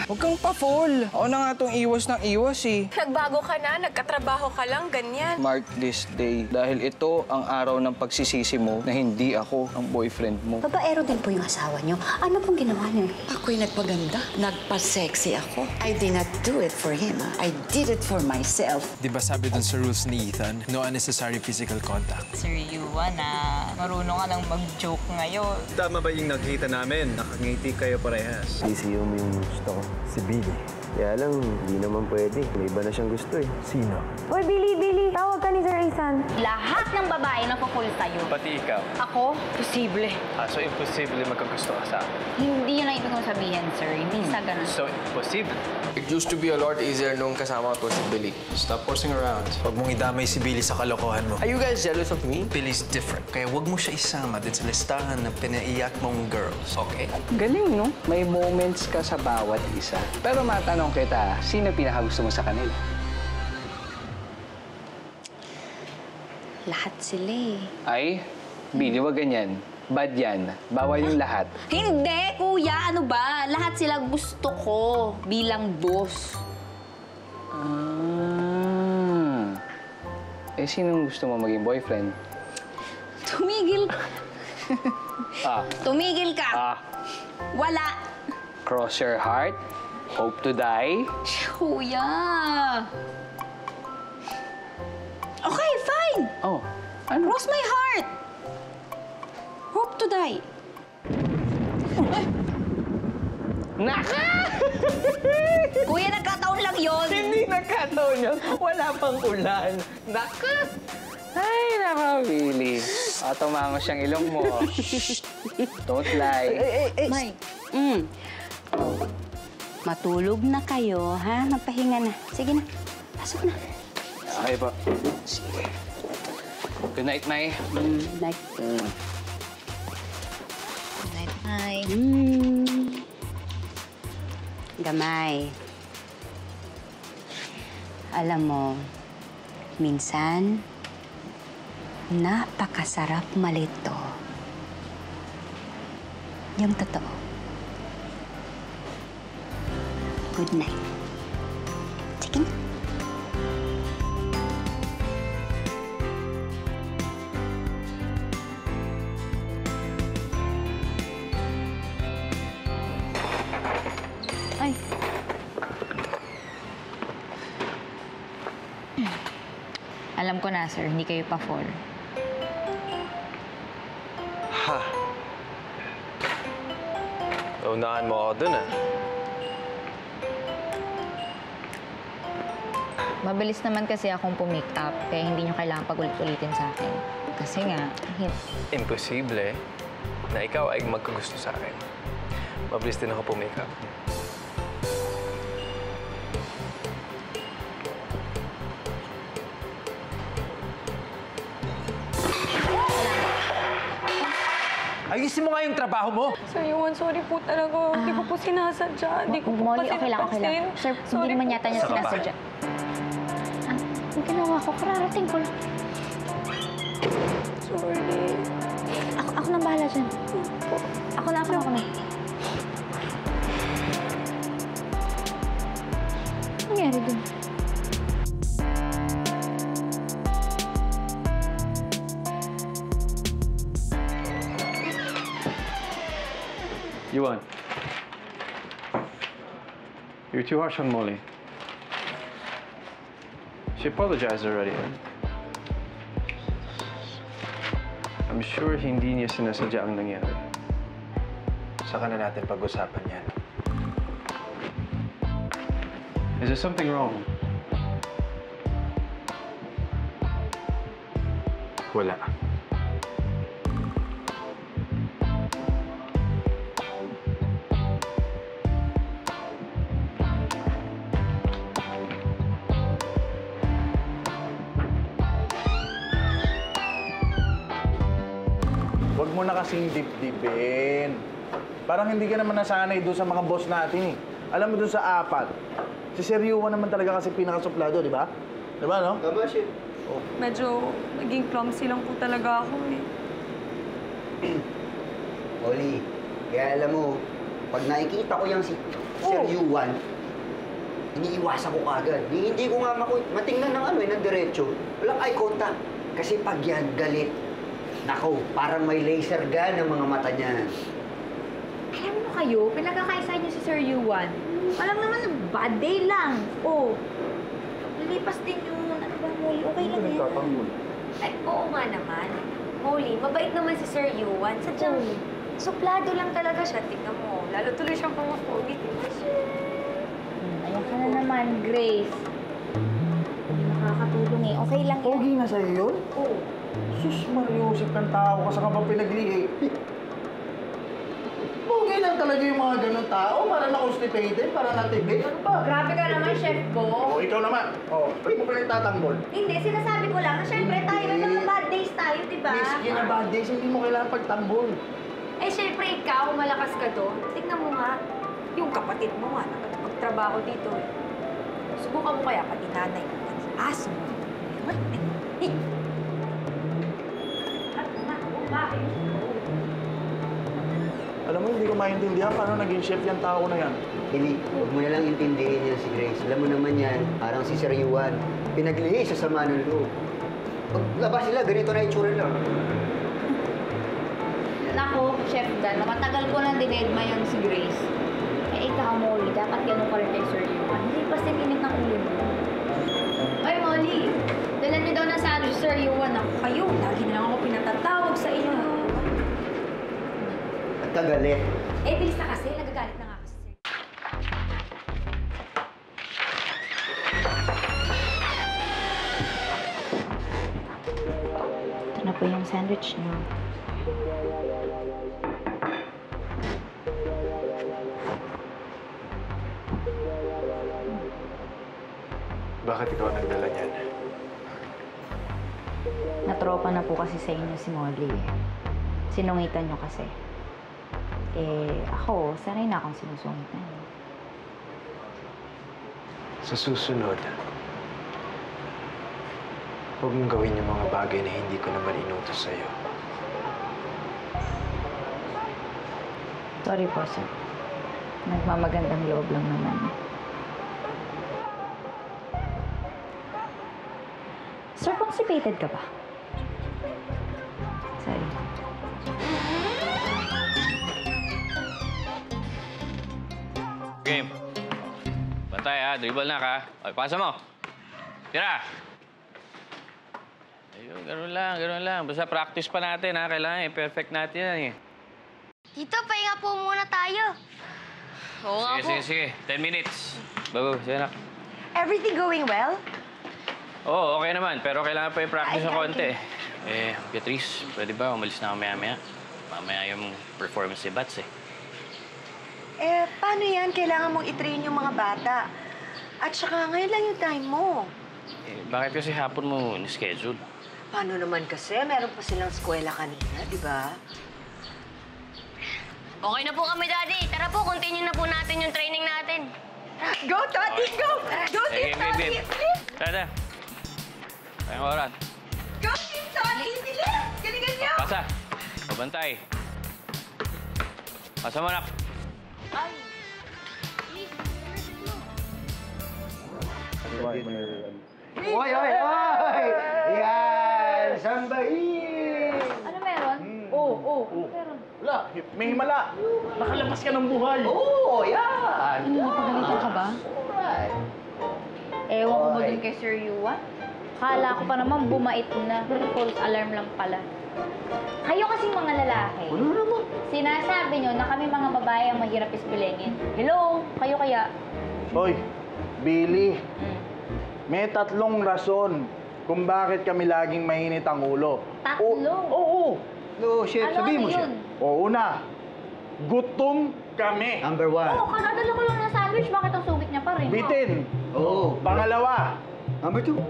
Huwag kang pa-fall. Ako na nga itong iwas ng iwas eh. Nagbago ka na, nagkatrabaho ka lang, ganyan. Mark this day. Dahil ito ang araw ng pagsisisi mo na hindi ako ang boyfriend mo. Babaero din po yung asawa niyo. Ano pong ginawa niyo? Ako'y nagpaganda. Nagpa-sexy ako. I did not do it for him. I did it for myself. Di ba sabi dun sa rules ni Ethan, no unnecessary physical contact? Sir Yuan, marunong ka lang mag-joke ngayon. Tama ba yung nakita namin? Nakangiti kayo parehas. Sisiyo mo yung gusto ko, si Billy. Kaya lang, hindi naman pwede. May iba na siyang gusto eh. Sino? Hoy, Billy! Tawag ka ni Sir Ethan. Lahat ng babae na kukul sa'yo. Pati ikaw. Ako? Posible. So, imposible magkagusto ka sa akin. Hindi yun ang ibig kong sabihin, sir. Hindi sa ganun. So, imposible. It used to be a lot easier nung kasama ko si Billy. Stop forcing around. Huwag mong idamay si Billy sa kalokohan mo. Are you guys jealous of me? Billy's different. Kaya huwag mo siya isama din sa listahan ng pinaiyak mong girls, okay? Galing, no? May moments ka sa bawat isa. Pero matanong kita, sino pinakagusto mo sa kanila? Lahat sila eh. Ay, Billy, wag ganyan. Bad yan. Bawal yung lahat. Hindi, kuya. Ano ba? Lahat sila gusto ko bilang boss. Eh, sinong gusto mo maging boyfriend? Tumigil. Tumigil ka. Wala. Cross your heart. Hope to die. Kuya. Okay, fine. Oh, ano? Cross my heart. Hope to die. Naka! Kuya, nagkataon lang yun. Hindi nagkataon yun. Wala pang ulan. Naka! Ay, naka, Billy. Tumango siyang ilong mo. Don't lie. May. Matulog na kayo, ha? Magpahinga na. Sige na. Pasok na. Okay po. Sige. Good night, Nay. Good night. Good night, Nay. Gamay. Alam mo, minsan, napakasarap malito. Yung totoo. Good night. Sige na. Ay. Alam ko na, sir, hindi kayo pa-fall. Ha? Naunahan mo ako dun, Mabilis naman kasi akong pumake up, kaya hindi nyo kailangan pag-ulit-ulitin sa akin. Kasi nga, Imposible na ikaw ay magkagusto sa akin. Mabilis din ako pumake up. Ayusin mo nga yung trabaho mo! Sir Yuan, sorry po talaga. Hindi ko po sinasadya. Hindi ko po Molly, kasi okay lang. napansin. Sir, hindi naman yata niya sinasadya. Ang ginawa ko, kararating ko lang. Sorry. Ako nang bahala dyan. Ako na. Ano nangyari dun? Yuan, you're too harsh on Molly. She apologized already. I'm sure hindi niya sinasadya ang nangyari. Saka na natin pag-usapan yan. Is there something wrong? Wala. Huwag mo na kasing dip-dipin. Parang hindi ka naman nasanay doon sa mga boss natin eh. Alam mo doon sa apat, si Sir Yuan naman talaga kasi pinakasuplado, di ba? Di ba, no? Tama siya. Medyo naging clumsy lang po talaga ako eh. Oli, kaya alam mo, pag nakikita ko yung si Sir Yuan, iniiwasan ko kagad. Hindi ko nga matingnan ng ng diretso. Walang eye contact. Kasi pag yan galit, nako, parang may laser gun ang mga mata niya. Alam mo kayo, pinagkakaisa niyo si Sir Yuan. Alam naman, bad day lang. Oh, lilipas din yun. Ano ba, Molly? Okay lang yan. Ay, oo nga naman. Molly, mabait naman si Sir Yuan. Sadyang, suplado lang talaga siya. Tingnan mo, lalo tuloy siyang pumapugit. Ayan ka na naman, Grace. Hindi makakatulong eh. Okay lang yan. Pogi na sa'yo yun? Oo. Sus, Mariusip ng tao ka sa kabang pinaglihi. Pogi lang talaga yung mga ganun tao. Para na-constipated, para na-tibig. Ano ba? Grabe ka naman, Chef Bo. O, ikaw naman. O, ba't mo pa rin tatanggol? Hindi, sinasabi ko lang. Siyempre tayo, may mga bad days tayo, di ba? Miski na bad days, hindi mo kailangan pagtanggol. Eh, siyempre ikaw, malakas ka doon. Tignan mo nga, yung kapatid mo nga, nakapagtrabaho dito eh. Subukan mo kaya pati nanay mo. Aso mo. Alam mo, hindi ko maintindihan paano naging chef yung tao na yan. Hindi, huwag mo na lang intindihin yan si Grace. Alam mo naman yan, parang si Sir Yuan. Pinaglihi sa sama ng loob. Paglabas sila, ganito na itsura lang. Nako, Chef Dan, matagal ko nang dinedma yung si Grace. Eh, ikaw, Molly, dapat ganun ka rin kay Sir Yuan. Hindi pa init ng ulo mo. Ay, Molly, dalan niyo daw ng sandwich, Sir Yuan. Ako kayo, lagi na lang ako pinatatawag sa inyo. At kagalit. Eh, bilis na kasi, nagagalit na nga kasi. Ito na po yung sandwich niyo. Bakit ikaw nagdala niyan? Natropa na po kasi sa inyo si Molly. Sinungitan niyo kasi. Eh, ako, sanay na akong sinusungitan. Sa susunod, huwag mong gawin yung mga bagay na hindi ko naman inutos sa'yo. Sorry po, sir. Nagmamagandang loob lang naman. Sir, constipated ka ba? Sorry. Game. Bantay ha, dribble na ka. Ay, pasa mo. Tira. Ayun, ganun lang. Basta practice pa natin ha. Kailangan perfect natin yan eh. Tito, pahinga po muna tayo. Oo nga po. Sige. 10 minutes. Bago, sige na. Everything going well? Oo, okay naman. Pero kailangan pa i-practice ng konti. Beatrice, pwede ba umalis na ako maya-maya? Mamaya yung performance ni Bats eh. Paano yan? Kailangan mong i-train yung mga bata. At saka ngayon lang yung time mo. Bakit kasi hapon mo ni-schedule? Paano naman kasi? Meron pa silang eskwela kanina, di ba? Okay na po kami, Daddy. Tara po, continue na po natin yung training natin. Go, Tati! Go! Go, Team Tati! Tara. Kayang oras. Go, Team Tati! Bilis! Galingan niyo! Pasa. Pabantay. Pasa mo, anak. Oy! Yan! Sambahin! Ano meron? Meron. Wala, may himala. Nakalabas ka ng buhay. Oo, yan! Ano, napagalitan ka ba? Alright. Ewan ko mo din kay Sir Yuan. Kala ko pa naman bumait na. False alarm lang pala. Kayo kasing mga lalaki. Ano naman? Sinasabi nyo na kami mga babae ang mahirap ispilengin. Hello? Kayo kaya? Hoy, Billy. May 3 rason kung bakit kami laging mainit ang ulo. 3? Oo. No, chef, sabihin mo siya. O, una, gutom kami. Number 1. Oo, kakadala ko lang ng sandwich. Bakit ang sugit niya pa rin? Bitin. Oo. Pangalawa, Number 2.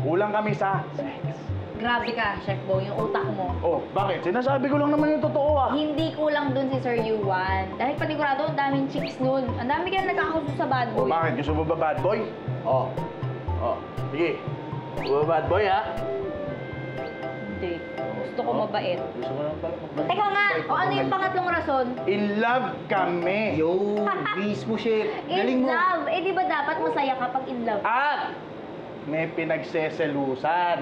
kulang kami sa sex. Grabe ka, Chef Bo, yung utak mo. Oh, bakit? Sinasabi ko lang naman yung totoo ah. Hindi kulang dun si Sir Yuan. Dahil panigurado, ang daming chicks nun. Ang dami kaya nagkakagusto sa bad O, boy. bakit? Gusto mo ba bad boy? Oh. Oh, sige. Gusto mo ba bad boy ha? Hindi. Gusto ko mabait. Gusto mo naman pala mabait. Teka nga, o ano yung pangatlong rason? In love kami. Yo, mismo, Chef. Galing In mo. love. Eh, di ba dapat masaya kapag in love? At may pinagseselusan.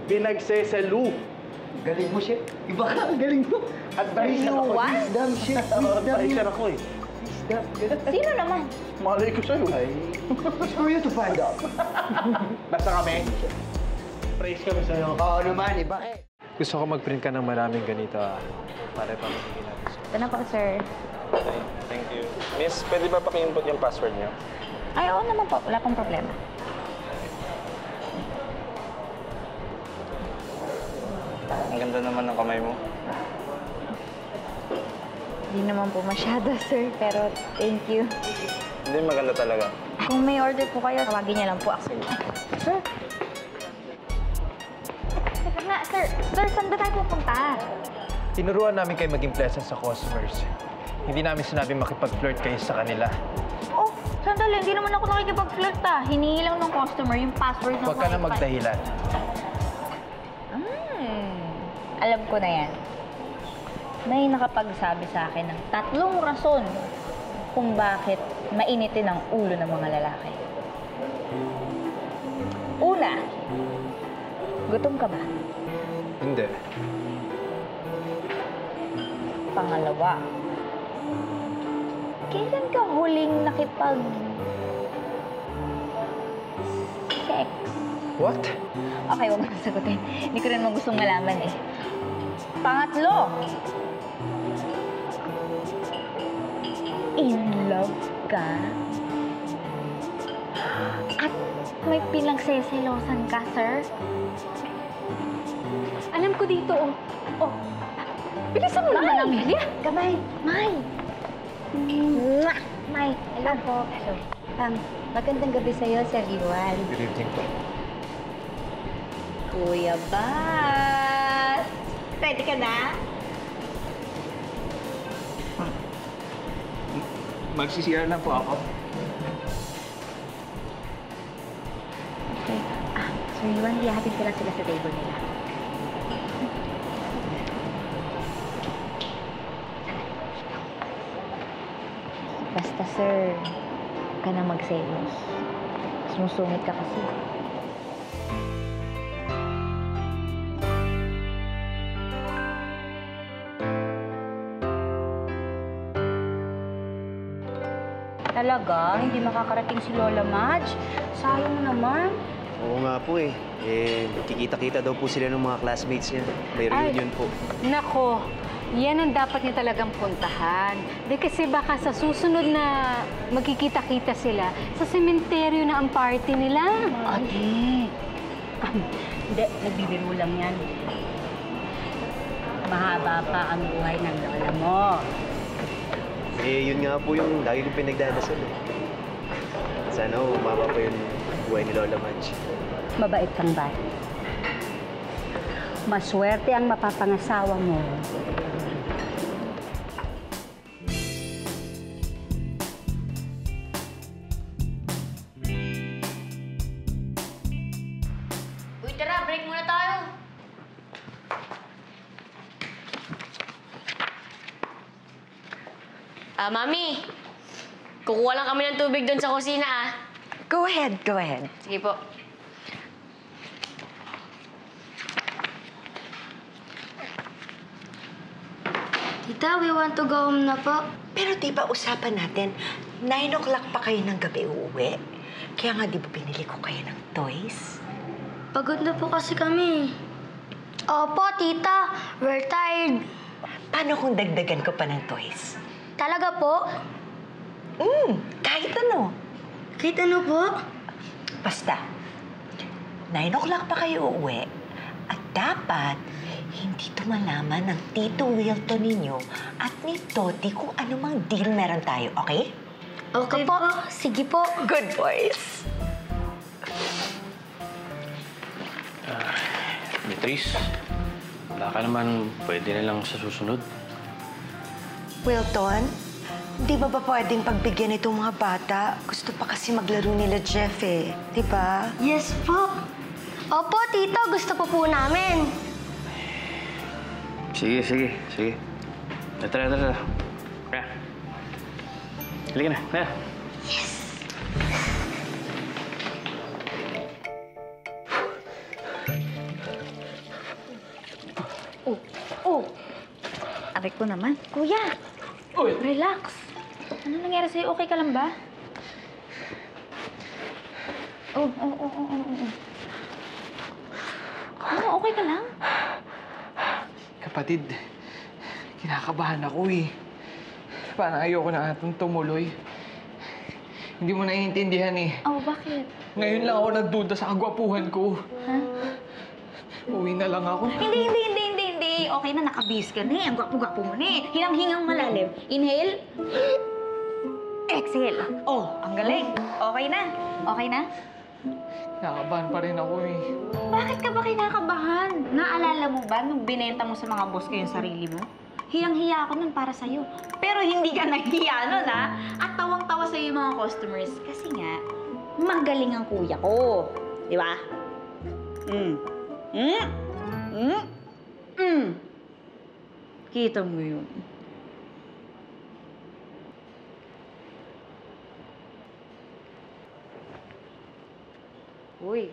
Pinagseselu. Galing mo, Chef. Iba ka, galing mo. Advisor ako. What? Wisdom, Chef. Advisor ako eh. Sino naman? Malay ko sa'yo. It's for you to find out. Basta kami. Praise kami sa'yo. Oo naman, iba. Gusto ko mag-print ka ng maraming ganito, para pamigay natin. Ito na po, sir. Thank you. Miss, pwede ba paki-input yung password niyo? Ay, oo naman po. Wala pong problema. Ang ganda naman ng kamay mo. Hindi naman po masyado, sir. Pero thank you. Hindi, maganda talaga. Kung may order po kayo, tawagin niya lang po actually. Sir? Teka nga, sir. Sir, saan ba tayo pupunta? Tinuruan namin kayo maging pleasant sa customers. Hindi namin sinabing makipag-flirt kayo sa kanila. Oh, sandali. Hindi naman ako nakikipag-flirt ah. Hinihi lang ng customer yung password ng Huwag ka na Wi-Fi. magdahilan. Alam ko na yan. May nakapagsabi sa akin ng 3 rason kung bakit mainitin ang ulo ng mga lalaki. Una, gutom ka ba? Hindi. Pangalawa, kailan ka huling sex? What? Okay, huwag mo na sagutin. Hindi ko rin mo gustong malaman eh. Pangatlo, in love ka? At may pinagseselosan ka, sir? Alam ko dito, oh. Oh. Bilisan mo naman, Amelia. Kamay. May. May. Hello po. Magandang gabi sa'yo, Sir Iwan. Good evening po. Kuya Bas! Ready ka na? Mag-CCR lang po ako. Okay. Sir Iwan, ihahatid ko lang sila sa table nila. Basta, sir, huwag ka na magselos. Sumusungit ka kasi. Talaga? Hindi makakarating si Lola Madge? Sayang naman. Oo nga po eh. Kikita-kita daw po sila ng mga classmates niya. May reunion po. Nako, yan ang dapat niya talagang puntahan. Kasi baka sa susunod na magkikita-kita sila, sa sementeryo na ang party nila. Ate! Hindi, nagbibiro lang yan. Mahaba pa ang buhay ng lola mo. Yun nga po yung lagi kong pinagdadasal eh. Sana umaba pa yung buhay ni Lola Madge. Mabait kang bata. Maswerte ang mapapangasawa mo. Uy, tara, break muna tayo. Mami. Kukuha lang kami ng tubig doon sa kusina, ah. Go ahead, go ahead. Sige po. Tita, we want to go home na po. Pero di ba usapan natin, 9 o'clock pa kayo ng gabi uuwi? Kaya nga di ba binili ko kayo ng toys? Pagod na po kasi kami. Opo, tita. We're tired. Paano kung dagdagan ko pa ng toys? Talaga po? Kahit ano. Kahit ano po? Basta, 9 o'clock pa kayo uuwi. At dapat, hindi ito malaman ng Tito Wilton ninyo at ni Toti kung anumang deal meron tayo, okay? Okay po. Sige po. Good boys. Beatrice, baka naman pwede na lang sa susunod. Wilton, di ba pwedeng pagbigyan itong mga bata? Gusto pa kasi maglaro nila Jeff eh. Di ba? Yes po. Opo, tito. Gusto po namin. Sige, sige, sige. Tara. Kaya. Halika na, kaya. Oh! Aray ko naman. Kuya! Relax. Ano nangyari sa'yo? Okay ka lang ba? Oh. Ano? Okay ka lang? Kapatid, kinakabahan ako eh. Parang ayoko na atong tumuloy. Hindi mo naiintindihan eh. Oh, bakit? Ngayon lang ako nagduda sa kagwapuhan ko. Ha? Uwi na lang ako. Hindi. Okay na, nakabihis ka na eh. Ang gwapo-gwapo mo na eh. Hinang-hingang malalim. Inhale. Exhale. Oh, ang galing. Okay na? Kinakabahan pa rin ako eh. Bakit ka ba kinakabahan? Naalala mo ba nung binenta mo sa mga boss ko yung sarili mo? Hiyang-hiya ako nun para sa'yo. Pero hindi ka nahiya nun, ha? At tawang-tawa sa'yo yung mga customers. Kasi nga, magaling ang kuya ko. Di ba? Kita mo yun. Uy.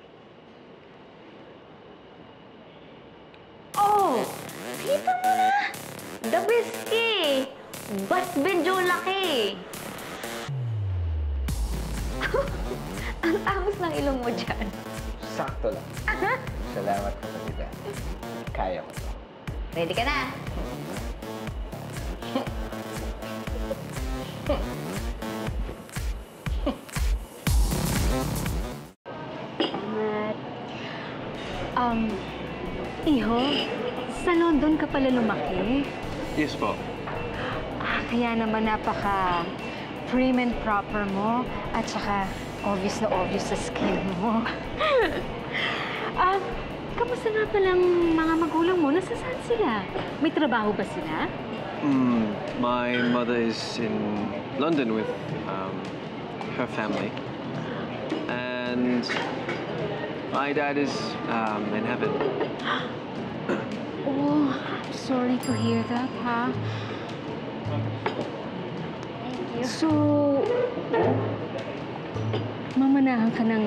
Oh! Kita mo na! The best ka eh! Bas Benjola ka eh! Ang tamas ng ilong mo dyan. Sakto lang. Salamat po sa Kaya ko to. Ready ka na? Iho, sa London ka pala lumaki? Yes po. Kaya naman napaka prim and proper mo at saka obvious na obvious sa skin mo. Kamusta nga palang mga magulang mo? Nasasaan sila? May trabaho ba sila? My mother is in London with her family. And my dad is in heaven. Oh, I'm sorry to hear that, ha? Thank you. So, mamanahan ka ng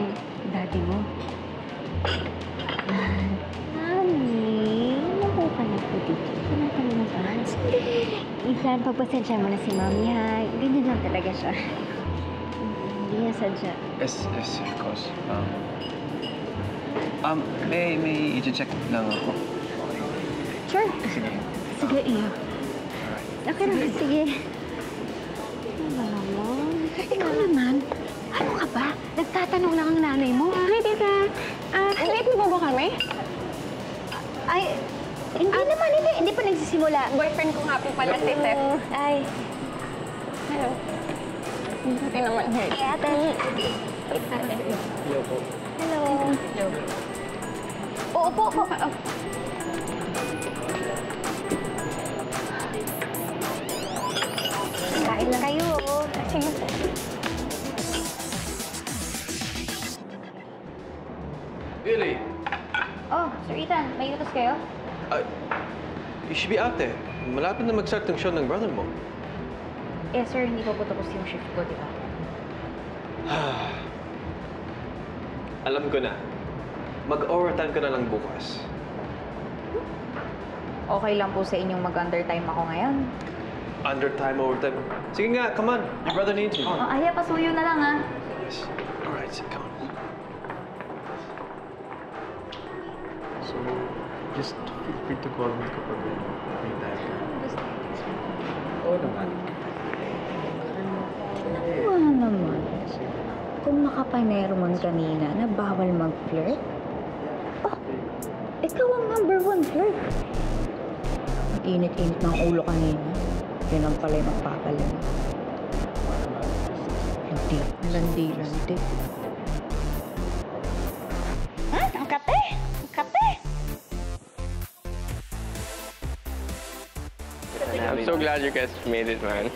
daddy mo? Mami, naku ka na po dito. Saan ka naman? Minsan, pagpasensya mo na si Mami, ha? Ganyan lang talaga siya. Hindi niya sadya. Yes, of course. May i-check lang ako. Sure. Sige. Sige, Iyo. Okay na, sige. Ano naman? Ikaw naman, ano ka ba? Nagtatanong lang ang nanay mo. Hi, tita. Late mo ba kami? Ay, hindi naman, hindi. Hindi pa nagsisimula. Boyfriend ko nga po pala, si Steph. Ay. Hello. Hindi naman. Hey, ate. Hello po. Hello. Hello. Oo po. Kain na kayo. Sige po. Billy! Oh, Sir Ethan, may utos kayo? You should be out there. Malapit na mag-start ng show ng brother mo. Eh, sir, hindi pa po tapos yung shift ko, di ba? Alam ko na. Mag-overtime ka na lang bukas. Okay lang po sa inyong mag-undertime ako ngayon. Undertime, overtime. Sige nga, come on. Your brother needs you. Oh, Aya, pasuyo na lang, ha? Yes. Alright, come on. So, just feel free to call me kapag may time ka. Oo naman. Ano naman? Kung makapanero man kanina na bawal mag-flirt, ikaw ang #1 flirt. Ang init-init ng ulo kanina. Yun ang pala yung magpapala. Landi. Ang kape! Ang kape! I'm so glad you guys made it, man.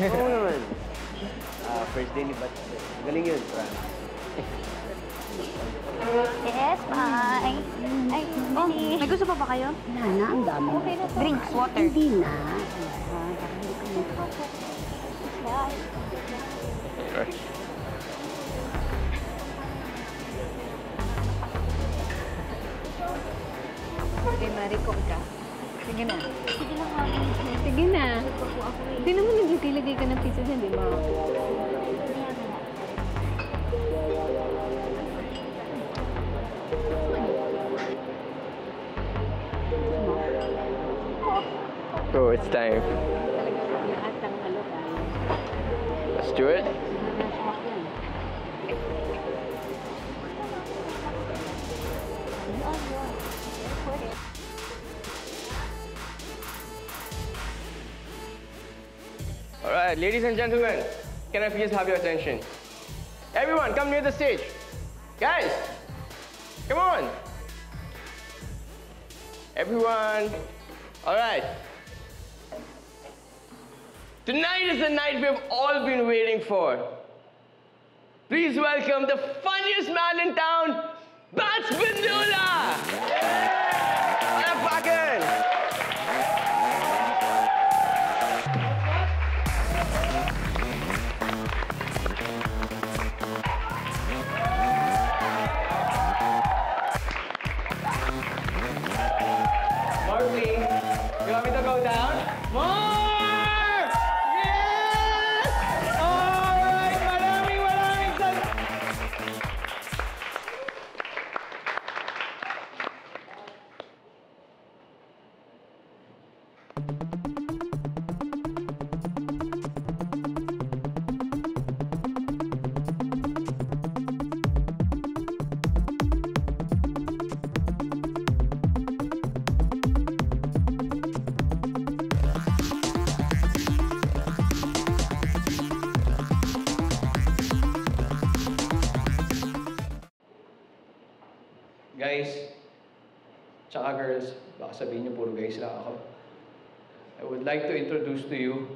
Oo naman. First day ni Bat. Galing yun, Franz. Yes, bye. Ay, oh, may gusto pa ba kayo? Wala na, ang dami. Okay na. Drinks, water. Hindi na. Okay, Mariko ka. Sige na. Sige lang, mami. Sige na. Hindi naman naglagay ka ng pizza dyan, di ba? Bro, it's time. Lahat ng tayo. Let's do it. All right, ladies and gentlemen, can I please have your attention? Everyone, come near the stage. Guys, come on. Everyone. All right. Tonight is the night we've all been waiting for. Please welcome the funniest man in town, Bats Bandula! Alapakan! Marley, you want me to go down? More! Yes! All right, maraming Guys, tsaka girls, baka sabihin niyo puro guys lang ako. I would like to introduce to you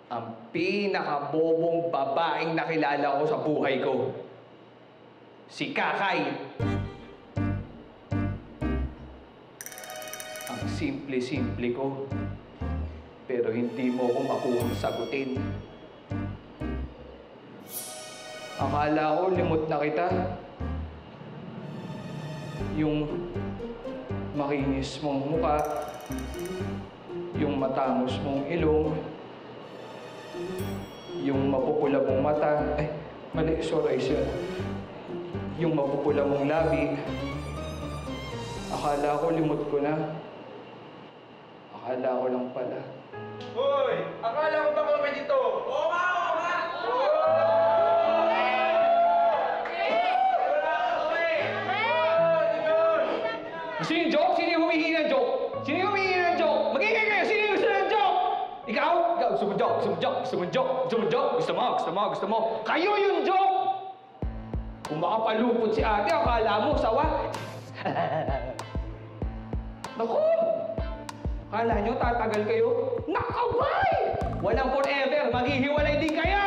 ang pinakabobong babaeng nakilala ko sa buhay ko. Si Kakay. Ang simple-simple ko, pero hindi mo ko makuhang sagutin. Akala ko limot na kita. Yung makinis mong muka, yung matangos mong ilong, yung mapupula mong mata, mali, sorry, sir. Yung mapupula mong labi. Akala ko limot ko na. Akala ko lang pala. Hoy! Akala ko ba kami dito? Oo nga! Oo nga! Sino yung joke? Sino yung humihingi ng joke? Sino yung humihingi ng joke? Magiging kayo! Sino yung gusto ng joke? Ikaw? Ikaw, gusto mo joke, gusto mo joke, gusto mo joke, gusto mo joke, gusto mo, gusto mo, gusto mo. Kayo yung joke! Kung makapalupot si ate, akala mo, sawa. Naku! Akala nyo, tatagal kayo? Nakabay! Walang forever, maghihiwalay din kayo!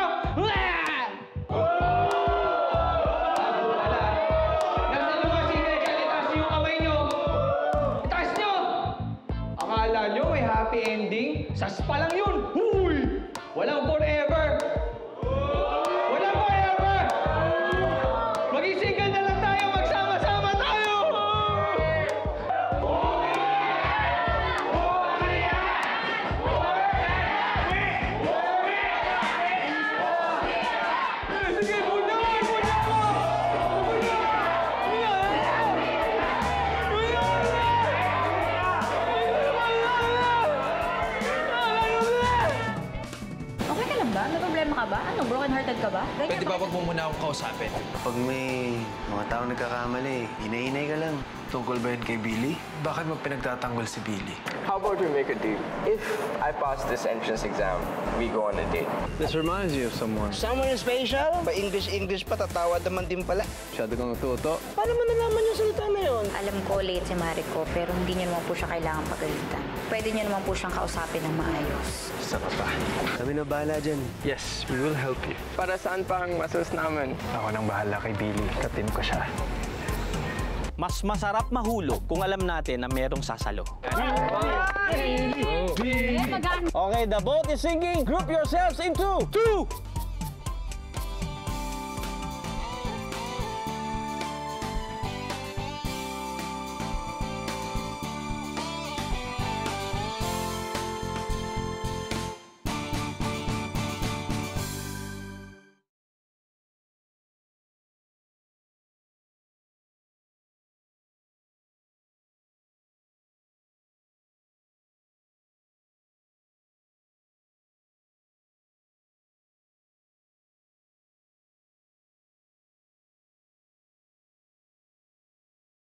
Akala nyo may happy ending? Sas pa lang yun! Huy! Walang forever! Walang forever! Maging single na lang tayo! Magsama-sama tayo! Sige, punta mo! Punta mo! Okay ka lang ba? May problema ka ba? Ano, broken-hearted ka ba? Pwede ba wag mo muna akong kausapin? Pag may mga taong nagkakamali, hinay-hinay ka lang. Tungkol ba yun kay Billy? Bakit mo pinagtatanggol si Billy? How about we make a deal? If I pass this entrance exam, we go on a date. This reminds you of someone. Someone special? Pa English pa, tatawad naman din pala. Masyado kang natuto. Paano mo nalaman yung salita na yun? Alam ko late si Mariko, pero hindi niya naman po siya kailangan pagalitan. pwede niyo naman po siyang kausapin ng maayos. Isa pa pa. Kami na bahala dyan. Yes, we will help you. Para saan pa ang masos namin? Ako nang bahala kay Billy. Katin ko siya. Mas masarap mahulog kung alam natin na merong sasalo. Okay, the boat is sinking. Group yourselves into 2,